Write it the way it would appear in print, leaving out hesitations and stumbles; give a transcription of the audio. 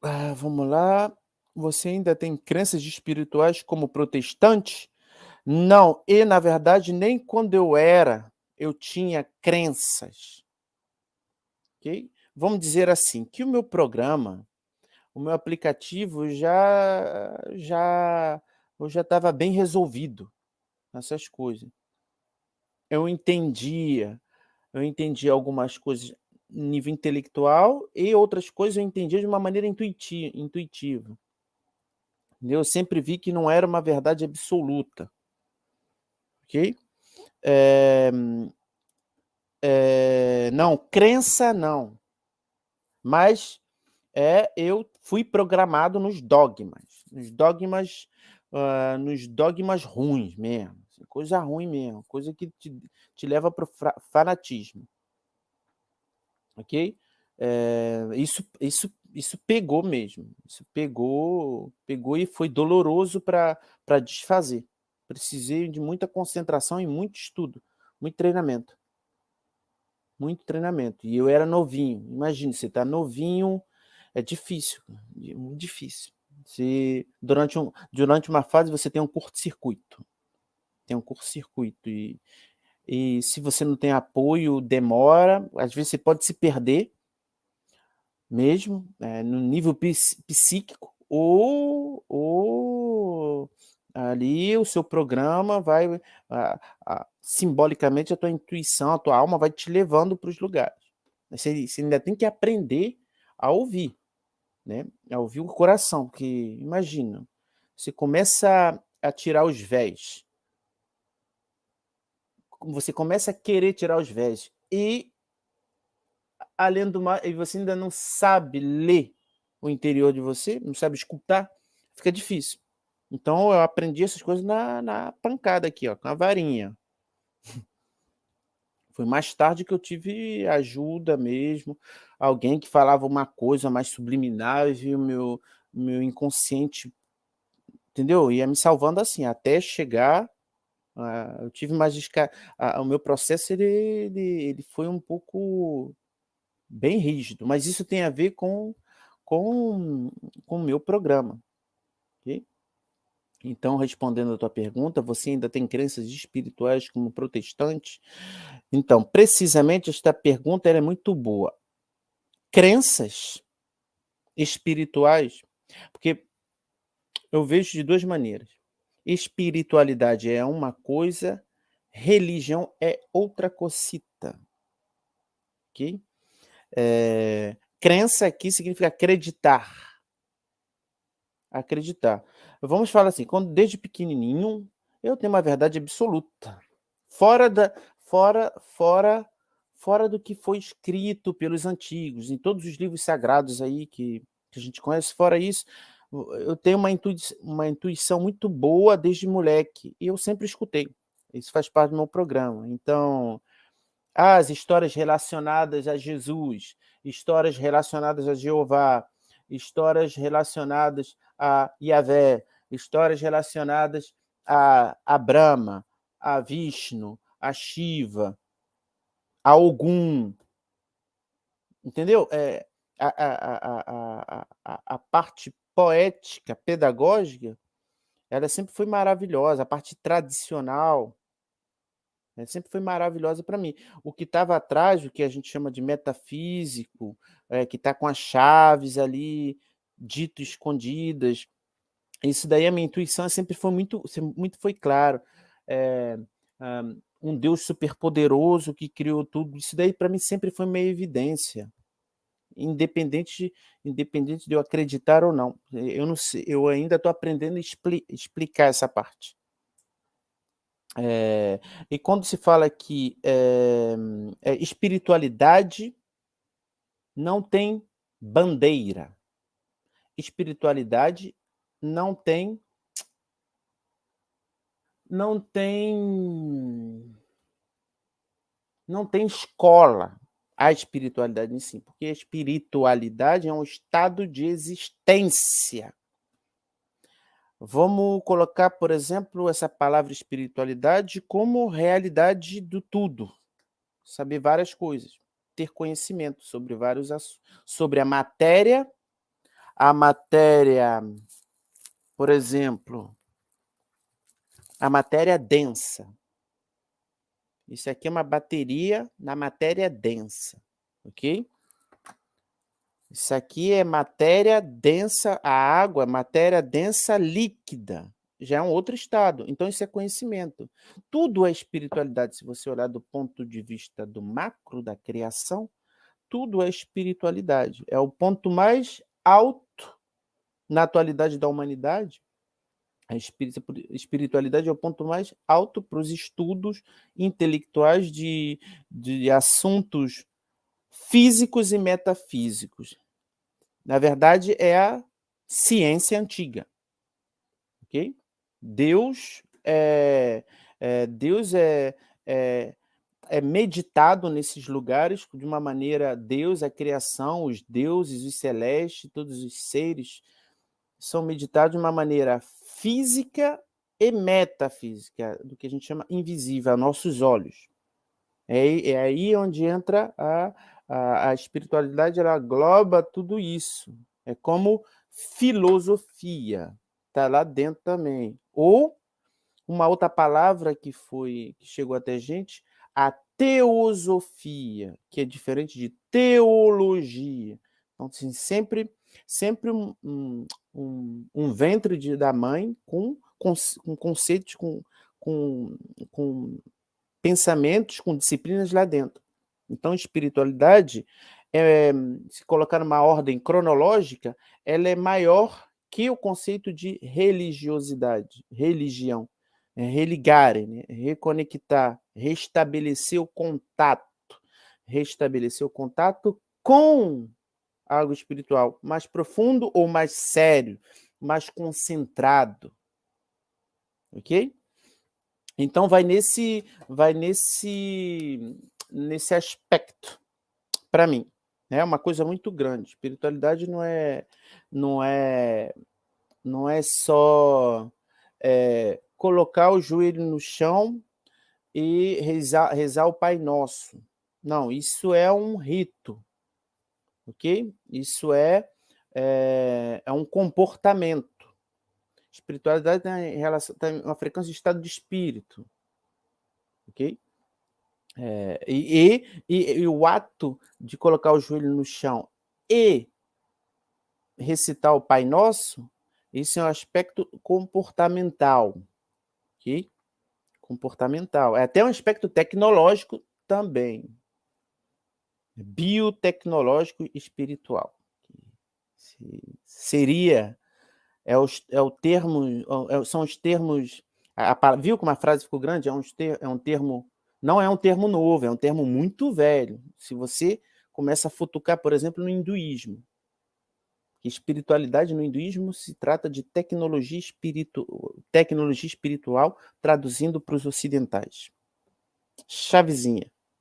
Vamos lá. Você ainda tem crenças espirituais como protestante? Não, e na verdade nem quando eu tinha crenças, ok? Vamos dizer assim, que o meu programa, o meu aplicativo eu já estava bem resolvido nessas coisas. Eu entendia eu entendia algumas coisas nível intelectual e outras coisas eu entendia de uma maneira intuitiva. Eu sempre vi que não era uma verdade absoluta, ok? Eh não, crença não, mas, eu fui programado nos dogmas ruins mesmo, assim, coisa ruim mesmo, coisa que te leva para o fanatismo, ok? Isso pegou mesmo, isso pegou e foi doloroso para desfazer. Precisei de muita concentração e muito estudo, muito treinamento. Muito treinamento. E eu era novinho. Imagina, você tá novinho, é difícil, muito difícil. Durante uma fase você tem um curto-circuito. Tem um curto-circuito e se você não tem apoio, demora, às vezes você pode se perder mesmo, no nível psíquico ou ali o seu programa vai, simbolicamente a tua intuição, a tua alma vai te levando para os lugares. Você ainda tem que aprender a ouvir, né, a ouvir o coração, porque imagina, você começa a tirar os véus, você começa a querer tirar os véus e além do mais, e você ainda não sabe ler o interior de você, não sabe escutar, fica difícil. Então eu aprendi essas coisas na pancada aqui, ó, com a varinha. Foi mais tarde que eu tive ajuda mesmo, alguém que falava uma coisa mais subliminar e o meu inconsciente, entendeu? Ia me salvando assim, até chegar, eu tive mais o meu processo ele foi um pouco bem rígido, mas isso tem a ver com com o meu programa, ok? Então, respondendo a tua pergunta, você ainda tem crenças espirituais como protestante? Então, precisamente esta pergunta ela é muito boa. Crenças espirituais, porque eu vejo de 2 maneiras. Espiritualidade é uma coisa, religião é outra cosita, ok? Crença aqui significa acreditar. Acreditar. Vamos falar assim, quando desde pequenininho, eu tenho uma verdade absoluta, fora da fora fora fora do que foi escrito pelos antigos, em todos os livros sagrados aí que a gente conhece, fora isso, eu tenho uma intuição muito boa desde moleque, e eu sempre escutei. Isso faz parte do meu programa. Então, as histórias relacionadas a Jesus, histórias relacionadas a Jeová, histórias relacionadas a Yahvé, histórias relacionadas a Brahma, a Vishnu, a Shiva, a Ogum, entendeu? A parte poética, pedagógica, ela sempre foi maravilhosa, a parte tradicional, sempre foi maravilhosa para mim. O que estava atrás, o que a gente chama de metafísico, que está com as chaves ali, dito escondidas, isso daí a minha intuição sempre foi muito foi claro. Um Deus superpoderoso que criou tudo, isso daí para mim sempre foi uma evidência, independente de eu acreditar ou não. Eu não sei, eu ainda estou aprendendo a explicar essa parte. Eh, e quando se fala que, espiritualidade não tem bandeira, espiritualidade não tem não tem não tem escola, a espiritualidade em si, porque a espiritualidade é um estado de existência. Vamos colocar, por exemplo, essa palavra espiritualidade como realidade do tudo. Saber várias coisas, ter conhecimento sobre vários sobre a matéria, a matéria, por exemplo, a matéria densa. Isso aqui é uma bateria na matéria densa, ok? Isso aqui é matéria densa, a água é matéria densa líquida, já é um outro estado. Então isso é conhecimento. Tudo é espiritualidade. Se você olhar do ponto de vista do macro da criação, tudo é espiritualidade. É o ponto mais alto na atualidade da humanidade. A espiritualidade é o ponto mais alto para os estudos intelectuais de assuntos físicos e metafísicos. Na verdade, é a ciência antiga, ok? Deus é, é meditado nesses lugares de uma maneira. Deus, a criação, os deuses, os celestes, todos os seres são meditados de uma maneira física e metafísica, do que a gente chama invisível, a nossos olhos. É aí onde entra a espiritualidade, ela engloba tudo isso. É como filosofia, está lá dentro também. Ou uma outra palavra que chegou até a gente, a teosofia, que é diferente de teologia. Então, assim, sempre um ventre da mãe com conceitos, com pensamentos, com disciplinas lá dentro. Então, espiritualidade, se colocar numa ordem cronológica, ela é maior que o conceito de religiosidade, religião. Religare, né? Reconectar, restabelecer o contato com algo espiritual mais profundo ou mais sério, mais concentrado, ok? Então vai nesse aspecto, para mim. É uma coisa muito grande. Espiritualidade não é só colocar o joelho no chão e rezar o Pai Nosso. Não, isso é um rito, ok? Isso é um comportamento. Espiritualidade tem uma frequência de estado de espírito, ok? E o ato de colocar o joelho no chão e recitar o Pai Nosso, isso é um aspecto comportamental, ok? Comportamental. É até um aspecto tecnológico também. Biotecnológico e espiritual. Seria, o termo, são os termos. Viu como a frase ficou grande? É um termo. Não é um termo novo, é um termo muito velho. Se você começa a futucar, por exemplo, no hinduísmo, que espiritualidade no hinduísmo se trata de tecnologia espiritual, traduzindo para os ocidentais. Chavezinha.